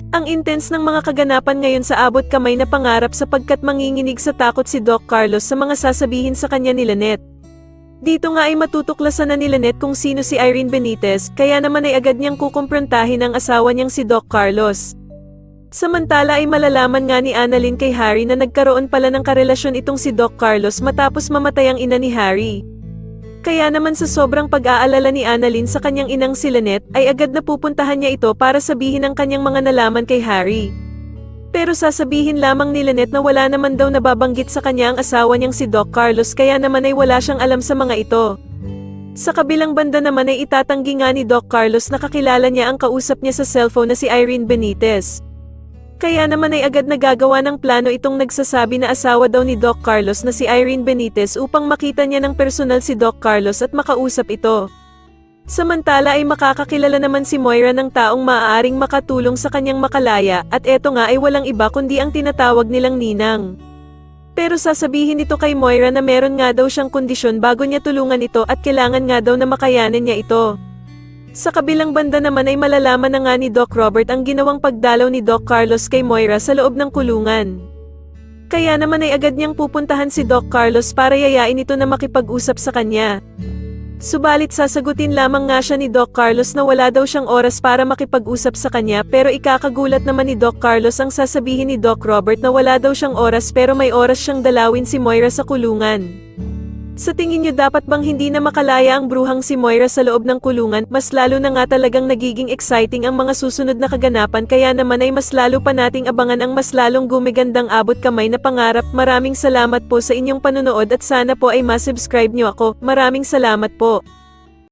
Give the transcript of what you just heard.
Ang intense ng mga kaganapan ngayon sa abot kamay na pangarap sapagkat manginginig sa takot si Doc Carlos sa mga sasabihin sa kanya ni Lynette. Dito nga ay matutuklasan na ni Lynette kung sino si Irene Benitez, kaya naman ay agad niyang kukumprontahin ang asawa niyang si Doc Carlos. Samantala ay malalaman nga ni Annalyn kay Harry na nagkaroon pala ng karelasyon itong si Doc Carlos matapos mamatay ang ina ni Harry. Kaya naman sa sobrang pag-aalala ni Annalyn sa kanyang inang si Lynette, ay agad na pupuntahan niya ito para sabihin ang kanyang mga nalaman kay Harry. Pero sasabihin lamang ni Lynette na wala naman daw nababanggit sa kanya ang asawa niyang si Doc Carlos kaya naman ay wala siyang alam sa mga ito. Sa kabilang banda naman ay itatanggi nga ni Doc Carlos na kakilala niya ang kausap niya sa cellphone na si Irene Benitez. Kaya naman ay agad nagagawa ng plano itong nagsasabi na asawa daw ni Doc Carlos na si Irene Benitez upang makita niya ng personal si Doc Carlos at makausap ito. Samantala ay makakakilala naman si Moira ng taong maaaring makatulong sa kanyang makalaya at eto nga ay walang iba kundi ang tinatawag nilang ninang. Pero sasabihin nito kay Moira na meron nga daw siyang kondisyon bago niya tulungan ito at kailangan nga daw na makayanan niya ito. Sa kabilang banda naman ay malalaman na nga ni Doc Robert ang ginawang pagdalaw ni Doc Carlos kay Moira sa loob ng kulungan. Kaya naman ay agad niyang pupuntahan si Doc Carlos para yayain ito na makipag-usap sa kanya. Subalit sasagutin lamang nga siya ni Doc Carlos na wala daw siyang oras para makipag-usap sa kanya pero ikakagulat naman ni Doc Carlos ang sasabihin ni Doc Robert na wala daw siyang oras pero may oras siyang dalawin si Moira sa kulungan. Sa tingin niyo dapat bang hindi na makalaya ang bruhang si Moira sa loob ng kulungan? Mas lalo na nga talagang nagiging exciting ang mga susunod na kaganapan kaya naman ay mas lalo pa nating abangan ang mas lalong gumigandang abot kamay na pangarap. Maraming salamat po sa inyong panonood at sana po ay masubscribe niyo ako. Maraming salamat po.